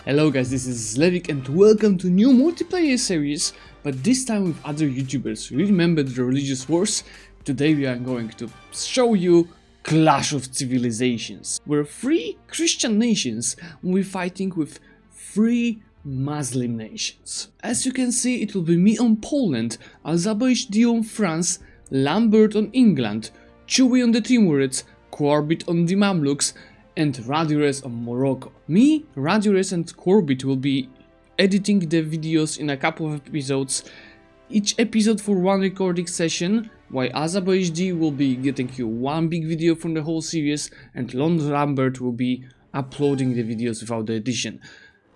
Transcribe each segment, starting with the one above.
Hello guys, this is Zlewikk and welcome to new multiplayer series, but this time with other YouTubers. Remember the religious wars? Today we are going to show you Clash of Civilisations, where 3 Christian nations will be fighting with 3 Muslim nations. As you can see, it will be me on Poland, AlzaboHD on France, Lambert on England, Chewy on the Timurids, Quarbit on the Mamluks, and RadioRes on Morocco. Me, RadioRes and Quarbit will be editing the videos in a couple of episodes, each episode for 1 recording session, while AlzaboHD will be getting you 1 big video from the whole series, and Lambert will be uploading the videos without the edition.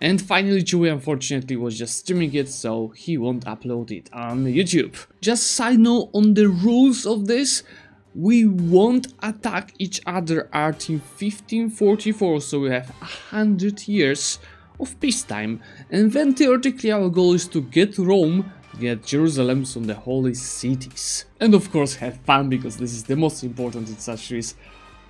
And finally, Chewy unfortunately was just streaming it, so he won't upload it on YouTube. Just side note on the rules of this. We won't attack each other until 1544, so we have 100 years of peacetime, and then theoretically our goal is to get Rome, get Jerusalem, so the holy cities. And of course have fun, because this is the most important in such series,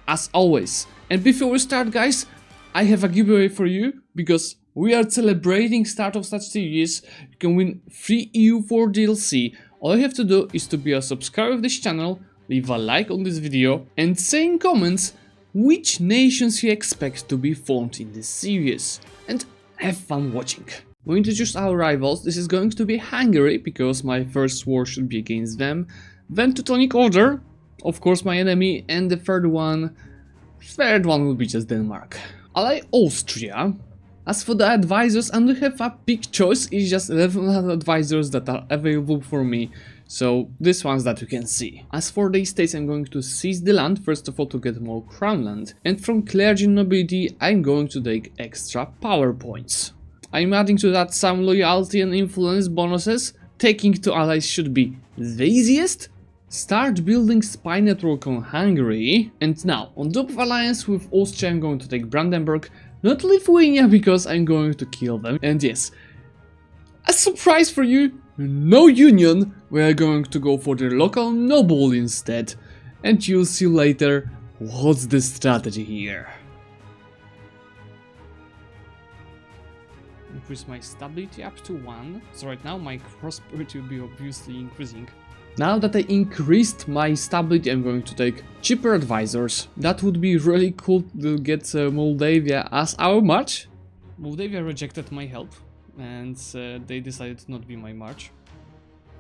as always. And before we start guys, I have a giveaway for you, because we are celebrating start of such series. You can win free EU4 DLC. All you have to do is to be a subscriber of this channel, leave a like on this video, and say in comments which nations you expect to be formed in this series. And have fun watching. We introduce our rivals. This is going to be Hungary, because my first war should be against them. Then Teutonic Order, of course my enemy, and the third one will be just Denmark. Ally Austria. As for the advisors, I don't have a big choice, it's just 11 advisors that are available for me. So, these ones that you can see. As for the estates, I'm going to seize the land, first of all to get more crown land. And from clergy and nobility, I'm going to take extra power points. I'm adding to that some loyalty and influence bonuses. Taking 2 allies should be the easiest. Start building spy network on Hungary. And now, on top of alliance with Austria, I'm going to take Brandenburg. Not Lithuania, because I'm going to kill them. And yes, a surprise for you, no union, we are going to go for the local noble instead. And you'll see later what's the strategy here. Increase my stability up to 1, so right now my prosperity will be obviously increasing. Now that I increased my stability, I'm going to take cheaper advisors. That would be really cool to get Moldavia as our march. Moldavia rejected my help, and they decided to not be my march.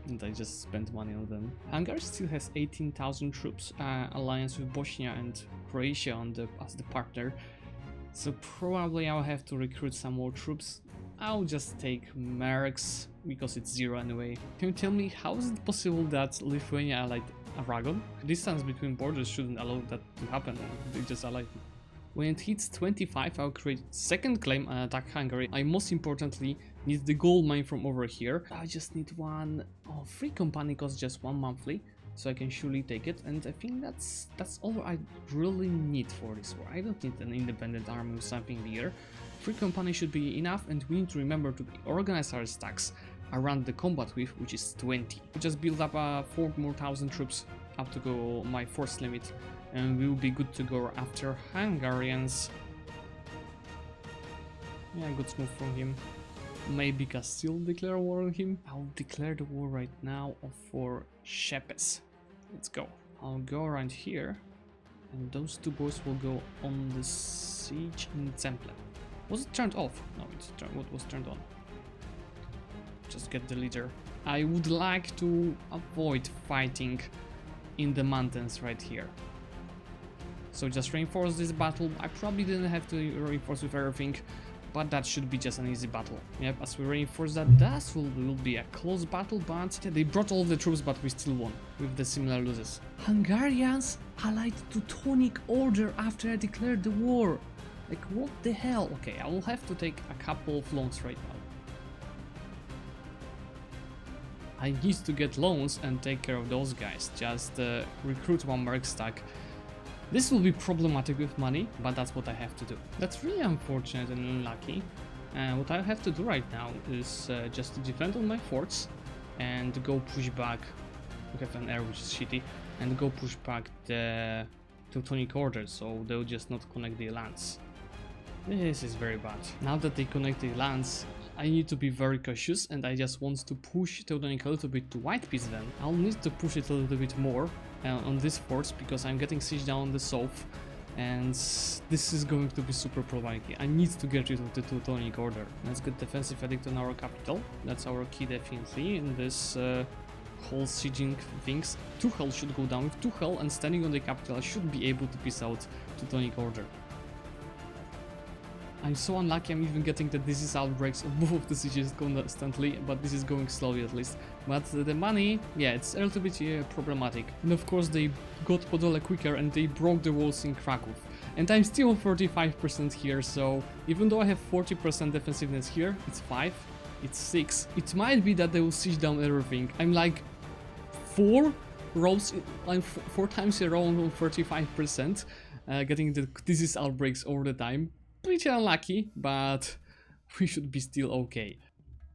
And I just spent money on them. Hungary still has 18,000 troops, alliance with Bosnia and Croatia as the partner. So probably I'll have to recruit some more troops. I'll just take Mercs, because it's 0 anyway. Can you tell me how is it possible that Lithuania allied Aragon? Distance between borders shouldn't allow that to happen, and they just allied me. When it hits 25, I'll create second claim and attack Hungary. I most importantly need the gold mine from over here. I just need 1 free company, costs just 1 monthly, so I can surely take it. And I think that's all I really need for this war. I don't need an independent army or something here. Free company should be enough, and we need to remember to organize our stacks around the combat with, which is 20. We just build up 4 more thousand troops up to go my force limit, and we will be good to go after Hungarians. Yeah, good move from him. Maybe Castile declare war on him. I'll declare the war right now for Shepes. Let's go. I'll go around here, and those 2 boys will go on the siege in Temple. Was it turned off? No, what was turned on? Just get the leader. I would like to avoid fighting in the mountains right here. So just reinforce this battle. I probably didn't have to reinforce with everything, but that should be just an easy battle. Yep, as we reinforce that will be a close battle, but yeah, they brought all the troops, but we still won with the similar losses. Hungarians allied Teutonic Order after I declared the war. Like, what the hell? Okay, I will have to take a couple of loans right now. I need to get loans and take care of those guys. Just recruit 1 merc stack. This will be problematic with money, but that's what I have to do. That's really unfortunate and unlucky. What I have to do right now is just to defend on my forts and go push back. We have an air which is shitty, and go push back the Teutonic Order, so they'll just not connect the lands. This is very bad. Now that they connect the lands, I need to be very cautious, and I just want to push Teutonic a little bit to white piece then. I'll need to push it a little bit more on this force, because I'm getting siege down on the south, and this is going to be super problematic. I need to get rid of the Teutonic order. Let's get defensive edict on our capital. That's our key definitely in this whole sieging things. Tuchel should go down. With Tuchel and standing on the capital, I should be able to piece out Teutonic order. I'm so unlucky I'm even getting the disease outbreaks of both of the sieges constantly, but this is going slowly at least. But the money, yeah, it's a little bit problematic. And of course they got Podole quicker and they broke the walls in Kraków. And I'm still 35% here, so even though I have 40% defensiveness here, it's 5, it's 6. It might be that they will siege down everything. I'm like 4 rows, I'm 4 times a row on 35%, getting the disease outbreaks all the time. Pretty unlucky, but we should be still okay.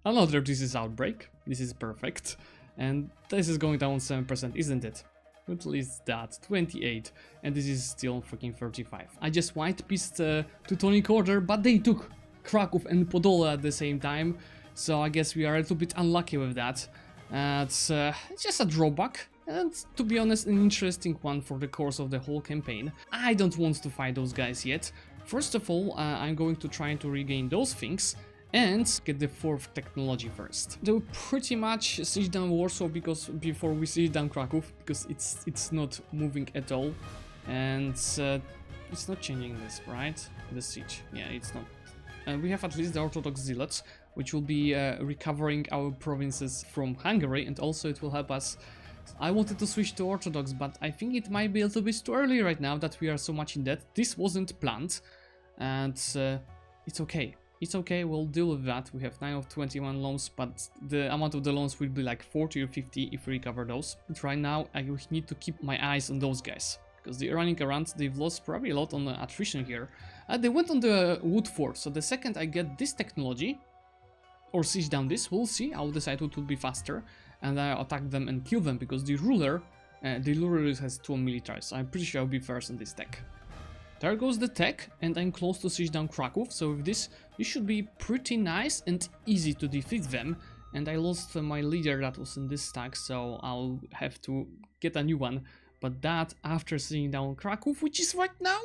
Another disease outbreak. This is perfect. And this is going down 7%, isn't it? At least that. 28. And this is still freaking 35. I just white-pieced Teutonic order, but they took Kraków and Podole at the same time. So I guess we are a little bit unlucky with that. It's just a drawback. And to be honest, an interesting one for the course of the whole campaign. I don't want to fight those guys yet. First of all, I'm going to try to regain those things and get the 4th technology first. They will pretty much siege down Warsaw because before we siege down Kraków, because it's not moving at all, and it's not changing this, right? The siege, yeah, it's not. We have at least the Orthodox Zealots, which will be recovering our provinces from Hungary, and also it will help us. I wanted to switch to Orthodox, but I think it might be a little bit too early right now that we are so much in debt. This wasn't planned, and it's okay. It's okay, we'll deal with that. We have 9 of 21 loans, but the amount of the loans will be like 40 or 50 if we recover those. But right now, I need to keep my eyes on those guys, because they're running around. They've lost probably a lot on the attrition here. They went on the wood fort, so the second I get this technology, or siege down this, we'll see. I'll decide what will be faster, and I'll attack them and kill them, because the ruler has 2 militaries, so I'm pretty sure I'll be first on this tech. There goes the tech, and I'm close to siege down Kraków, so with this should be pretty nice and easy to defeat them. And I lost my leader that was in this stack, so I'll have to get a new one. But that after sieging down Kraków, which is right now?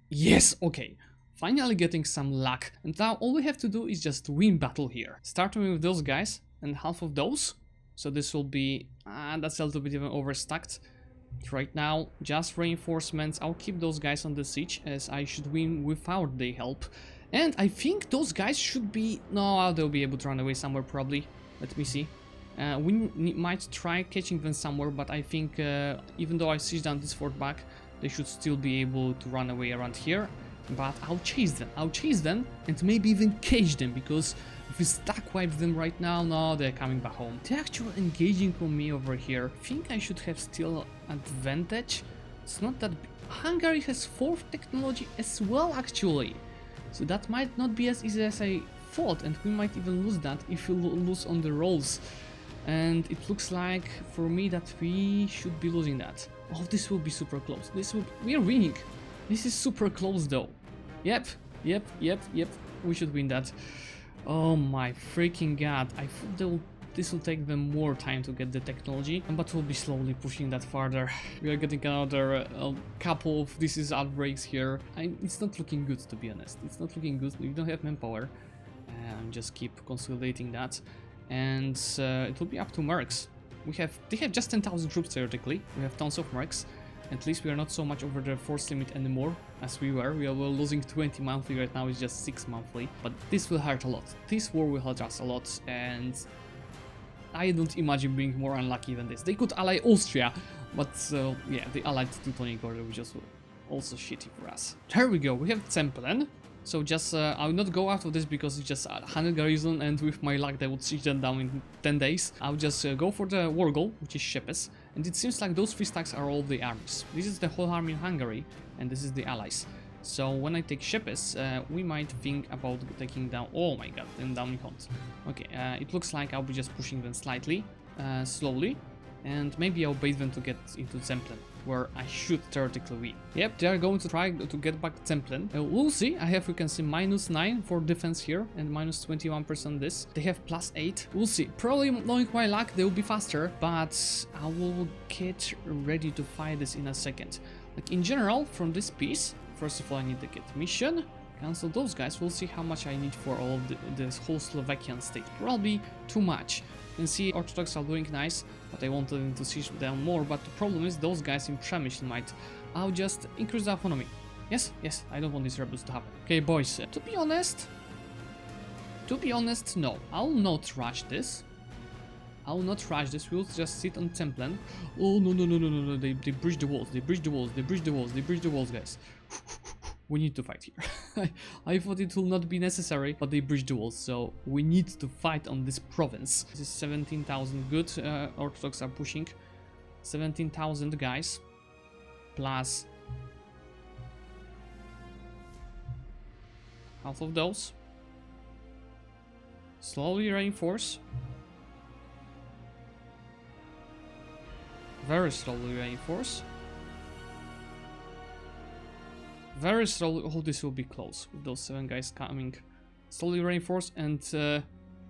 Yes, okay. Finally getting some luck, and now all we have to do is just win battle here. Starting with those guys, and half of those, so this will be, that's a little bit even overstacked. Right now, just reinforcements. I'll keep those guys on the siege, as I should win without their help. And I think those guys should be, no, they'll be able to run away somewhere probably. Let me see. We might try catching them somewhere, but I think even though I siege down this fort back, they should still be able to run away around here. But I'll chase them and maybe even cage them, because if we stack wipe them right now, no, they're coming back home. They're actually engaging on me over here. I think I should have still advantage. It's not that Hungary has 4th technology as well, actually. So that might not be as easy as I thought, and we might even lose that if we lose on the rolls. And it looks like for me that we should be losing that. Oh, this will be super close. We are winning. This is super close though. Yep. We should win that. Oh my freaking god. I thought this will take them more time to get the technology, but we'll be slowly pushing that farther. We are getting another couple of disease outbreaks here. It's not looking good, to be honest. It's not looking good. We don't have manpower. Just keep consolidating that. And it will be up to mercs. They have just 10,000 troops theoretically. We have tons of mercs. At least we are not so much over the force limit anymore as we were. We are losing 20 monthly right now, it's just 6 monthly. But this will hurt a lot. This war will hurt us a lot, and I don't imagine being more unlucky than this. They could ally Austria, but yeah, they allied Teutonic Order, which is also shitty for us. There we go, we have Zemplén. So just, I will not go out of this because it's just 100 garrison, and with my luck they would siege them down in 10 days. I'll just go for the war goal, which is Szepes, and it seems like those 3 stacks are all the armies. This is the whole army in Hungary, and this is the allies. So when I take Szepes, we might think about taking down, oh my god, then down Hunt. Okay, it looks like I'll be just pushing them slightly, slowly, and maybe I'll bait them to get into Zemplén. where I should theoretically be. Yep, they are going to try to get back Templin. We'll see. I have, we can see, -9 for defense here and -21% this. They have +8. We'll see. Probably, knowing my luck, they will be faster, but I will get ready to fight this in a second. Like, in general, from this piece, first of all, I need to get mission. Cancel those guys. We'll see how much I need for all of this whole Slovakian state. Probably too much. You can see Orthodox are doing nice, but I wanted them to siege down more. But the problem is those guys in Przemyśl might. I'll just increase the autonomy. Yes, yes, I don't want these rebels to happen. Okay, boys, to be honest, no. I'll not rush this. We'll just sit on Templin. Oh, no, they breach the walls, guys. We need to fight here. I thought it will not be necessary, but they breached the walls, so we need to fight on this province. This is 17,000 good, Orthodox are pushing. 17,000 guys, plus half of those. Slowly reinforce. Very slowly reinforce. Very slowly. Oh, this will be close with those 7 guys coming. Slowly reinforce, and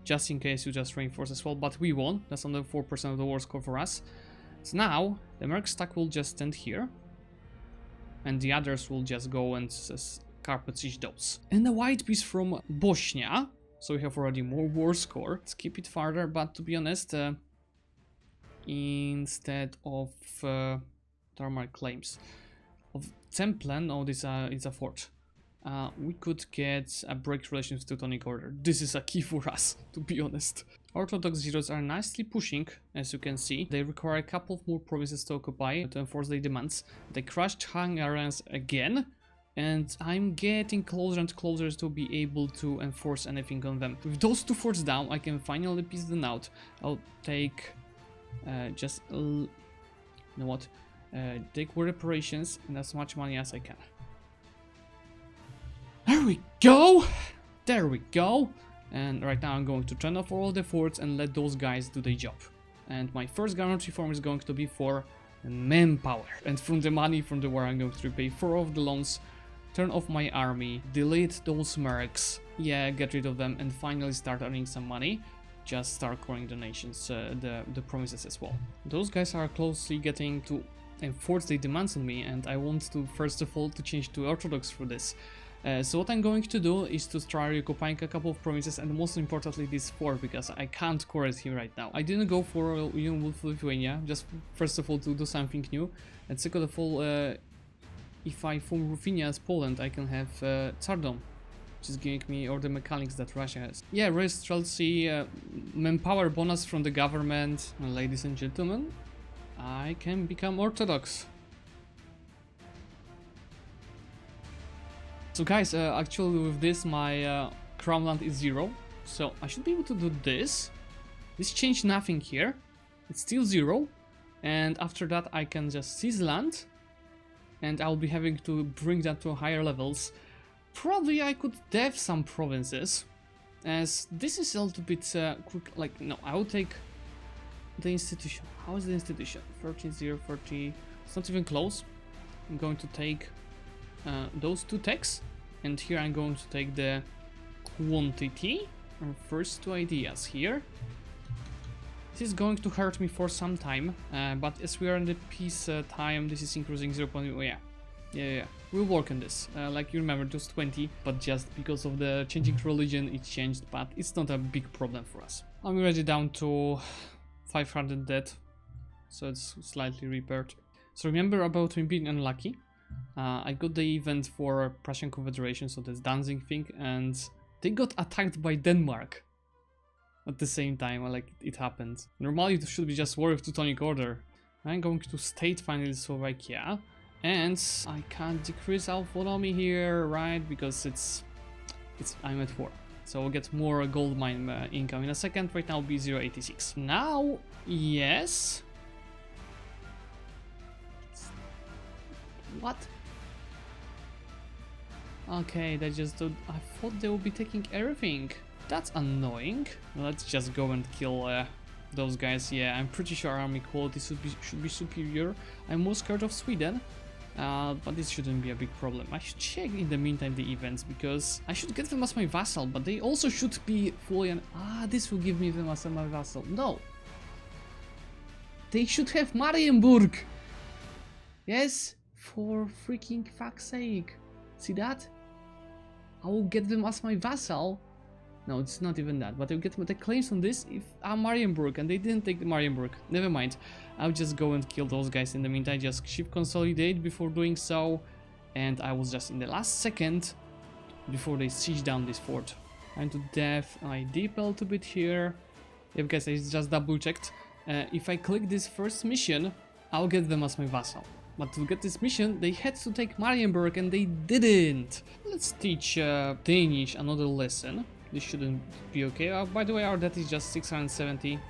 just in case you just reinforce as well. But we won. That's under 4% of the war score for us. So now the Merc stack will just stand here, and the others will just go and carpet siege those. And the white piece from Bosnia. So we have already more war score. Let's keep it farther. But to be honest, instead of thermal claims of Templin, oh, this is a fort. We could get a break relations with Teutonic Order. This is a key for us, to be honest. Orthodox Zeros are nicely pushing, as you can see. They require a couple of more provinces to occupy to enforce their demands. They crushed Hungarians again, and I'm getting closer and closer to be able to enforce anything on them. With those 2 forts down, I can finally piece them out. I'll take you know what? Take war reparations and as much money as I can. There we go! There we go! And right now I'm going to turn off all the forts and let those guys do their job. And my first government reform is going to be for manpower. And from the money from the war I'm going to repay 4 of the loans, turn off my army, delete those mercs, yeah, get rid of them, and finally start earning some money. Just start coring the nations, the provinces as well. Those guys are closely getting to enforce their demands on me, and I want to first of all to change to Orthodox for this. So what I'm going to do is to try occupying a couple of provinces, and most importantly this fort, because I can't core it here right now. I didn't go for Union with Lithuania, just first of all to do something new, and second of all, if I form Ruthenia as Poland, I can have Tsardom, which is giving me all the mechanics that Russia has. Yeah, rest shall see manpower bonus from the government, and ladies and gentlemen, I can become Orthodox. So guys, actually with this my crown land is 0, so I should be able to do this. This changed nothing here, it's still 0, and after that I can just seize land, and I'll be having to bring that to higher levels. Probably I could dev some provinces, as this is a little bit quick. Like, no, I will take the institution. How is the institution? 13,030. It's not even close. I'm going to take those 2 techs, and here I'm going to take the quantity. Our first 2 ideas here. This is going to hurt me for some time, but as we are in the peace time, this is increasing 0. Oh, yeah. We'll work on this. Like you remember, just 20, but just because of the changing religion, it changed, but it's not a big problem for us. I'm already down to 500 dead, so it's slightly repaired. So remember about me being unlucky. I got the event for Prussian Confederation, so this Danzig thing, and they got attacked by Denmark at the same time, like it happened. Normally it should be just war with Teutonic Order. I'm going to state finally Slovakia, and I can't decrease autonomy here, right? Because I'm at war. So we'll get more gold mine income in a second. Right now it'll be 0.86. Now, yes. What? Okay, they just don't. I thought they would be taking everything. That's annoying. Let's just go and kill those guys. Yeah, I'm pretty sure army quality should be superior. I'm more scared of Sweden, but this shouldn't be a big problem. I should check in the meantime the events, because I should get them as my vassal, but they also should be fully this will give me them as my vassal. No, they should have Marienburg. Yes, for freaking fuck's sake. See that? I will get them as my vassal. No, it's not even that, but I'll get the claims on this if I'm Marienburg, and they didn't take the Marienburg. Never mind. I'll just go and kill those guys in the meantime, just shift consolidate before doing so, and I was just in the last second before they siege down this fort. I'm to death, I deep a little bit here. Yeah, guys, I just double checked. If I click this first mission, I'll get them as my vassal. But to get this mission, they had to take Marienburg, and they didn't. Let's teach Danish another lesson. This shouldn't be okay. By the way, our debt is just 670.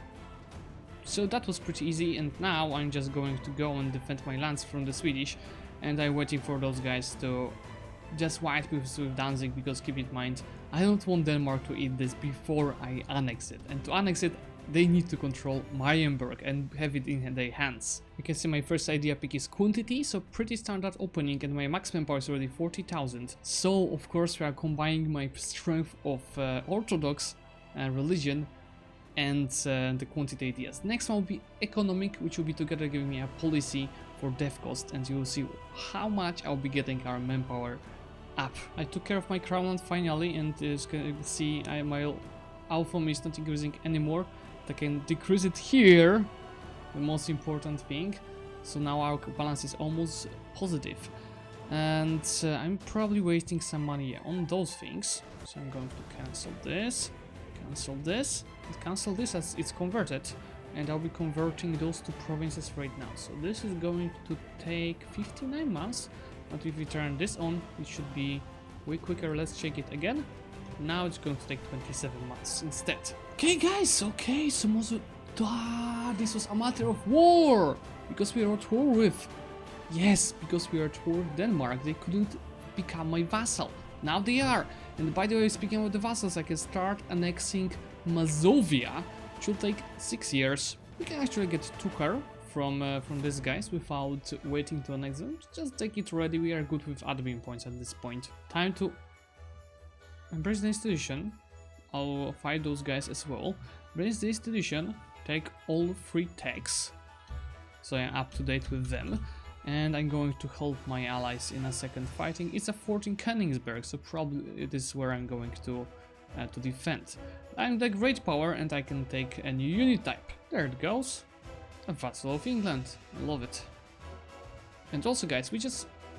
So that was pretty easy, and now I'm just going to go and defend my lands from the Swedish, and I'm waiting for those guys to just wipe with Danzig, because keep in mind, I don't want Denmark to eat this before I annex it, and to annex it, they need to control Marienburg and have it in their hands. You can see my first idea pick is quantity, so pretty standard opening, and my maximum power is already 40,000. So of course we are combining my strength of Orthodox religion and the quantity ideas. Next one will be economic, which will be together giving me a policy for death cost, and you will see how much I'll be getting our manpower up. I took care of my crown finally, and as you can see my alpha is not increasing anymore. I can decrease it here, the most important thing. So now our balance is almost positive, and I'm probably wasting some money on those things. So I'm going to cancel this, and cancel this as it's converted, and I'll be converting those two provinces right now. So this is going to take 59 months, but if we turn this on, it should be way quicker. Let's check it again. Now it's going to take 27 months instead. Okay guys, okay, so this was a matter of war, because we are at war with, yes, because we are at war with Denmark, they couldn't become my vassal. Now they are. And by the way, speaking of the vassals, I can start annexing Mazovia, which will take 6 years. We can actually get Tukar from these guys without waiting to annex them. Just take it ready, we are good with admin points at this point. Time to embrace the institution. I'll fight those guys as well. Embrace the institution, take all 3 techs, so I'm up to date with them, and I'm going to help my allies in a second fighting. It's a fort in Königsberg, so probably it is where I'm going to defend. I'm the great power, and I can take a new unit type. There it goes, a vassal of England. I love it. And also guys,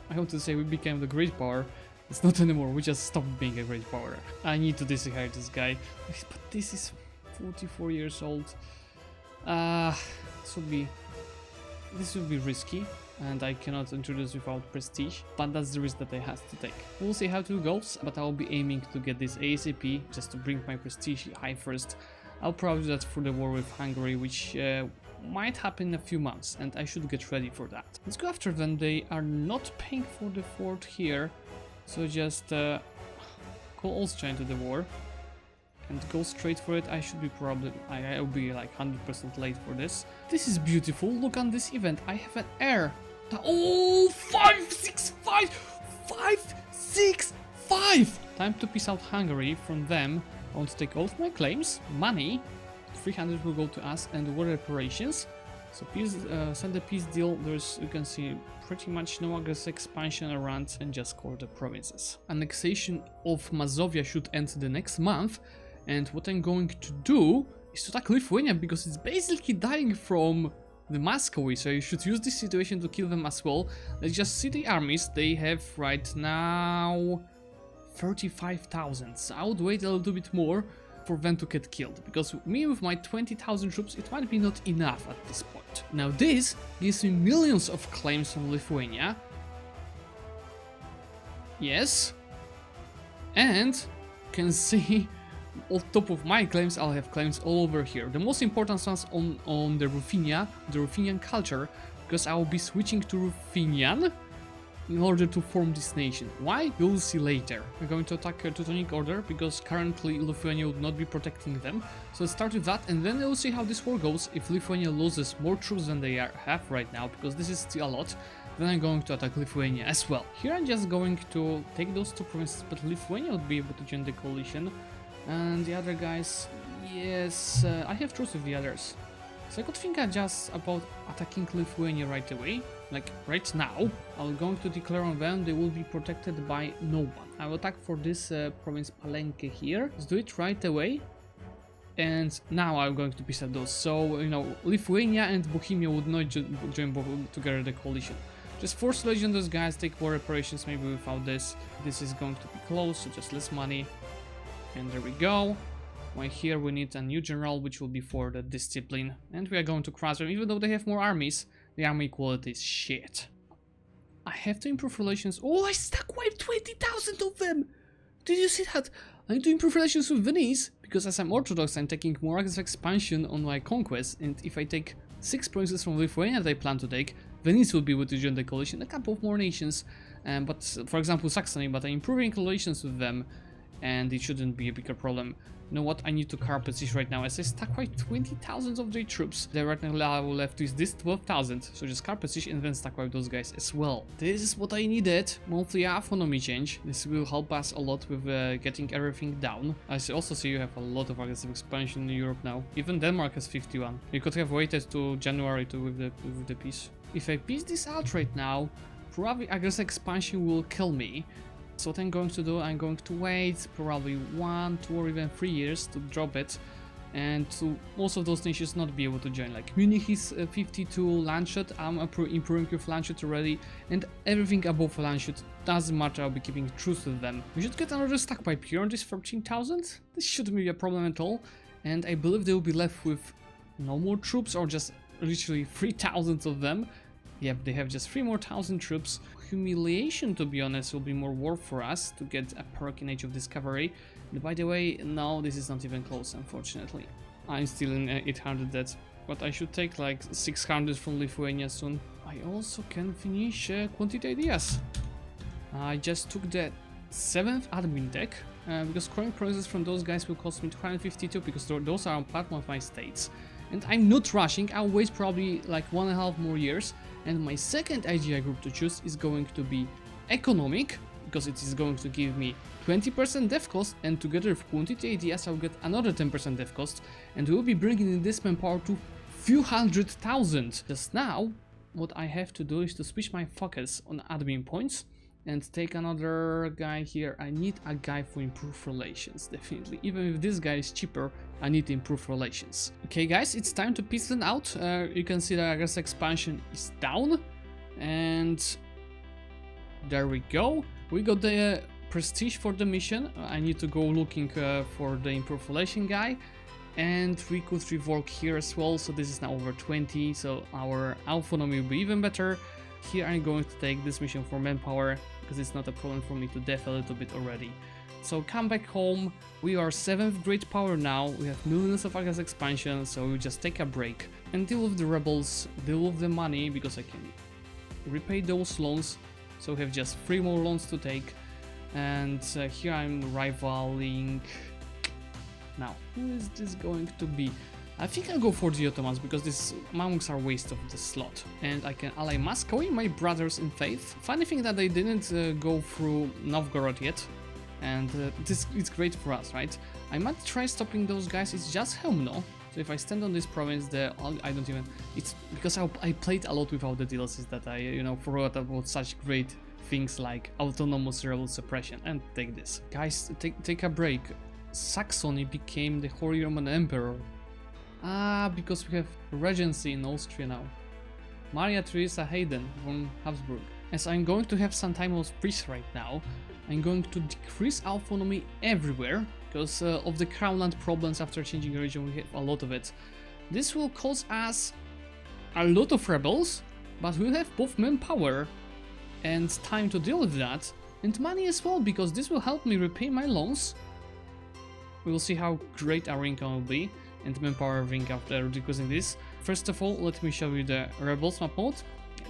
I want to say we became the great power. It's not anymore, we just stopped being a great power. I need to disinherit this guy, but this is 44 years old. This would be risky, and I cannot introduce without prestige, but that's the risk that I have to take. We'll see how it goes, but I'll be aiming to get this ASAP, just to bring my prestige high first. I'll probably do that for the war with Hungary, which might happen in a few months, and I should get ready for that. Let's go after them. They are not paying for the fort here. So just call Austria into the war and go straight for it. I should be I'll be like 100% late for this. This is beautiful. Look on this event. I have an heir. Oh, 565! 565! Time to piece out Hungary from them. I want to take all of my claims. Money. 300 will go to us, and war reparations. So peace, send a peace deal. There's, you can see, pretty much no aggressive expansion around, and just core the provinces. Annexation of Mazovia should end the next month, and what I'm going to do is to attack Lithuania, because it's basically dying from the Muscovy, so you should use this situation to kill them as well. Let's just see the armies. They have right now 35,000, so I would wait a little bit more for them to get killed, because me with my 20,000 troops, it might be not enough at this point. Now this gives me millions of claims from Lithuania. Yes. And you can see on top of my claims, I'll have claims all over here. The most important ones on the Ruthenian culture, because I will be switching to Ruthenian. in order to form this nation. Why? You'll see later. We're going to attack Teutonic Order because currently Lithuania would not be protecting them. So let's start with that and then we'll see how this war goes. If Lithuania loses more troops than they have right now, because this is still a lot, then I'm going to attack Lithuania as well. Here I'm just going to take those two provinces, but Lithuania would be able to join the coalition. And the other guys, yes, I have truce with the others. So I could think just about attacking Lithuania right away, like right now. I'm going to declare on them, they will be protected by no one. I will attack for this province Palenque here. Let's do it right away. And now I'm going to piece up those. So, you know, Lithuania and Bohemia would not join together the coalition. Just force legion those guys, take war reparations maybe without this. This is going to be close, so just less money. And there we go. Right here we need a new general, which will be for the discipline. And we are going to crush them, even though they have more armies. The army quality is shit. I have to improve relations. Oh, I stuck wiped 20,000 of them! Did you see that? I need to improve relations with Venice, because as I'm Orthodox, I'm taking more aggressive expansion on my conquest. And if I take 6 provinces from Lithuania that I plan to take, Venice will be able to join the coalition, a couple of more nations. But for example, Saxony, but I'm improving relations with them. And it shouldn't be a bigger problem. You know what? I need to carpet siege right now. As I stack quite 20,000 of their troops. The right now left is this 12,000. So just carpet siege and then stack wipe those guys as well. This is what I needed. Monthly autonomy change. This will help us a lot with getting everything down. I also see you have a lot of aggressive expansion in Europe now. Even Denmark has 51. You could have waited to January with the peace. If I peace this out right now, probably aggressive expansion will kill me. So what I'm going to do, I'm going to wait probably 1, 2 or even 3 years to drop it, and to most of those nations not be able to join. Like Munich is 52 Landshut, I'm improving with Landshut already, and everything above Landshut doesn't matter, I'll be keeping truce with them. We should get another stack pipe here on this 13,000, this shouldn't be a problem at all, and I believe they will be left with no more troops or just literally 3,000 of them. Yep, they have just 3 more thousand troops. Humiliation, to be honest, will be more worth for us to get a perk in Age of Discovery. And by the way, no, this is not even close, unfortunately. I'm still in 800 dead, but I should take like 600 from Lithuania soon. I also can finish Quantity Ideas. I just took the 7th admin deck, because growing progress from those guys will cost me 252, because those are on platform of my states. And I'm not rushing, I'll wait probably like 1.5 more years. And my second IGI group to choose is going to be Economic, because it is going to give me 20% dev cost, and together with Quantity Ideas I'll get another 10% dev cost, and we'll be bringing in this manpower to few hundred thousand. Just now, what I have to do is to switch my focus on admin points and take another guy here. I need a guy for improved relations, definitely. Even if this guy is cheaper, I need to improve relations. Okay guys, it's time to piece them out. You can see that aggressive expansion is down. And there we go. We got the prestige for the mission. I need to go looking for the improved relation guy. And we could rework here as well, so this is now over 20, so our autonomy will be even better. Here I'm going to take this mission for manpower, because it's not a problem for me to def a little bit already. So come back home, we are 7th great power now, we have millions of aggressive expansion, so we'll just take a break and deal with the rebels, deal with the money, because I can repay those loans, so we have just 3 more loans to take. And here I'm rivaling. Now, who is this going to be? I think I'll go for the Ottomans, because these monks are waste of the slot. And I can ally Moscow, my brothers in faith. Funny thing that they didn't go through Novgorod yet. And it's great for us, right? I might try stopping those guys, it's just Helmno. So if I stand on this province, I don't even... It's because I played a lot without the DLCs that I, you know, forgot about such great things like autonomous rebel suppression. And take this. Guys, take a break. Saxony became the Holy Roman Emperor. Ah, because we have regency in Austria now. Maria Theresa Hayden from Habsburg. As I'm going to have some time of peace right now, I'm going to decrease autonomy everywhere, because of the crownland problems after changing religion, we have a lot of it. This will cause us a lot of rebels, but we'll have both manpower and time to deal with that, and money as well, because this will help me repay my loans. We will see how great our income will be, and manpower everything after decreasing this. First of all, let me show you the rebels map mode.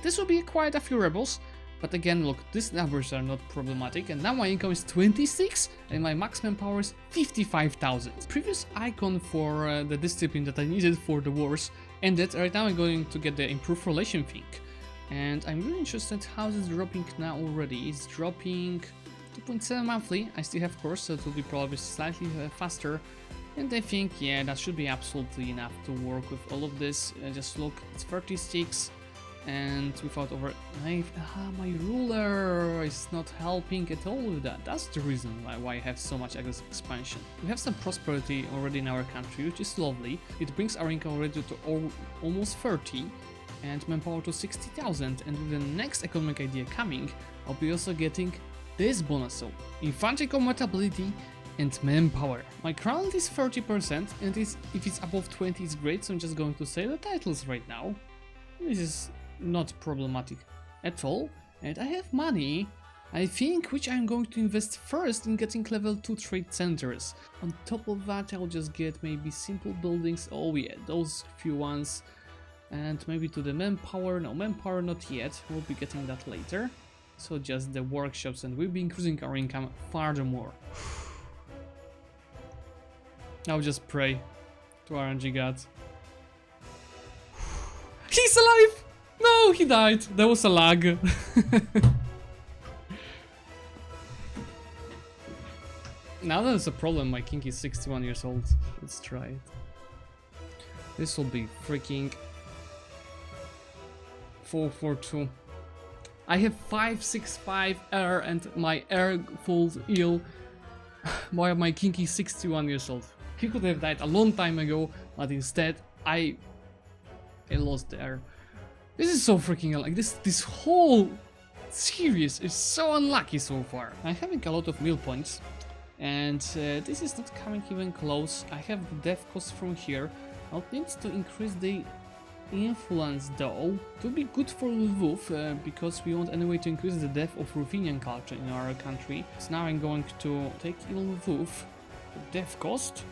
This will be quite a few rebels. But again, look, these numbers are not problematic, and now my income is 26 and my maximum power is 55,000. Previous icon for the discipline that I needed for the wars ended. Right now I'm going to get the improved relation thing. And I'm really interested how it's dropping now already. It's dropping 2.7 monthly. I still have course, so it will be probably slightly faster. And I think, yeah, that should be absolutely enough to work with all of this. Just look, it's 36. And without over... my ruler is not helping at all with that. That's the reason why I have so much aggressive expansion. We have some prosperity already in our country, which is lovely. It brings our income already to almost 30 and manpower to 60,000. And with the next economic idea coming, I'll be also getting this bonus. So infantry compatibility and manpower. My crown is 30% and if it's above 20 it's great, so I'm just going to say the titles right now. This is not problematic at all, and I have money, I think, which I'm going to invest first in getting level 2 trade centers. On top of that I'll just get maybe simple buildings, oh yeah, those few ones, and maybe to the manpower, no manpower not yet, we'll be getting that later, so just the workshops, and we'll be increasing our income furthermore. I'll just pray to RNG gods. He's alive! No, he died. There was a lag. Now there's a problem. My king is 61 years old. Let's try it. This will be freaking 442. I have 565 air and my air falls ill while my king is 61 years old. He could have died a long time ago, but instead I lost the air. This is so freaking like this whole series is so unlucky so far. I'm having a lot of meal points, and this is not coming even close. I have the death cost from here. I'll need to increase the influence though. It will be good for Lvov because we want anyway to increase the death of Ruthenian culture in our country. So now I'm going to take Lvov, death cost,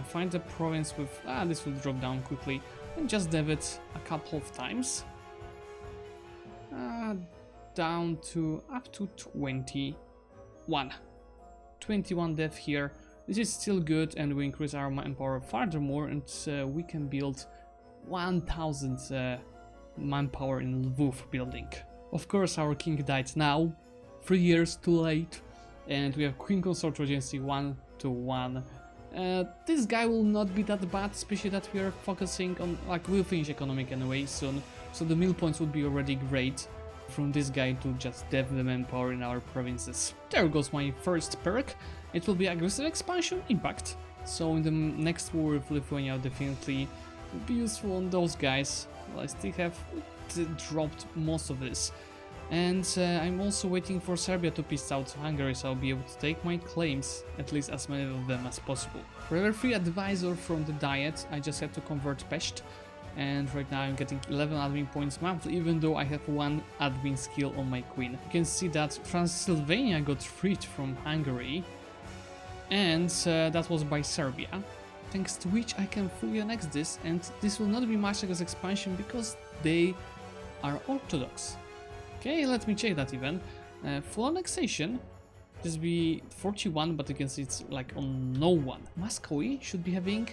find the province with this will drop down quickly, and just dev it a couple of times, down to up to 21 dev here. This is still good, and we increase our manpower furthermore, and we can build 1000 manpower in Lvov building. Of course our king died now, 3 years too late, and we have queen consort regency 1 to 1. This guy will not be that bad, especially that we are focusing on, like, we'll finish economic anyway soon, so the meal points would be already great from this guy to just dev the manpower in our provinces. There goes my first perk. It will be aggressive expansion impact, so in the next war with Lithuania definitely will be useful on those guys. Well, I still have dropped most of this. And I'm also waiting for Serbia to peace out Hungary, so I'll be able to take my claims, at least as many of them as possible. For every free advisor from the diet, I just had to convert Pest, and right now I'm getting 11 admin points monthly, even though I have 1 admin skill on my queen. You can see that Transylvania got freed from Hungary, and that was by Serbia, thanks to which I can fully annex this, and this will not be much as expansion because they are Orthodox. Okay, let me check that even. Full annexation, this be 41, but you can see it's like on no one. Muscovy should be having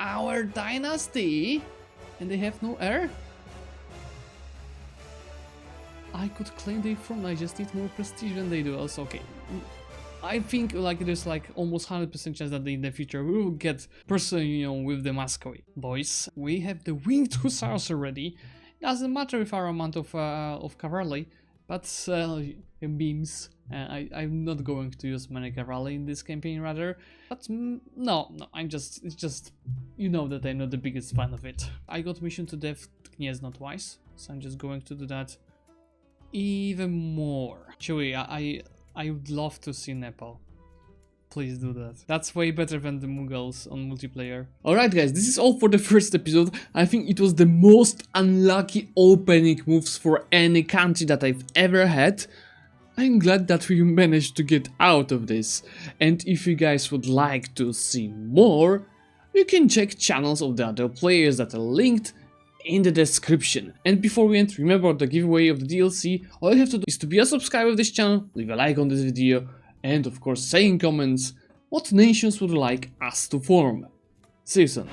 our dynasty, and they have no heir. I could claim they from, I just need more prestige than they do also. Okay, I think like there's like almost 100% chance that in the future we will get personal union with the Muscovy. Boys, we have the winged hussars already. Doesn't matter with our amount of cavalry, but beams. I'm not going to use many cavalry in this campaign rather, but no, it's just, you know that I'm not the biggest fan of it. I got mission to death Gniezno twice, so I'm just going to do that even more. Chewy, I would love to see Nepal. Please do that. That's way better than the Mughals on multiplayer. Alright guys, this is all for the first episode. I think it was the most unlucky opening moves for any country that I've ever had. I'm glad that we managed to get out of this. And if you guys would like to see more, you can check channels of the other players that are linked in the description. And before we end, remember the giveaway of the DLC. All you have to do is to be a subscriber of this channel, leave a like on this video, and of course say in comments what nations would you like us to form. See you soon.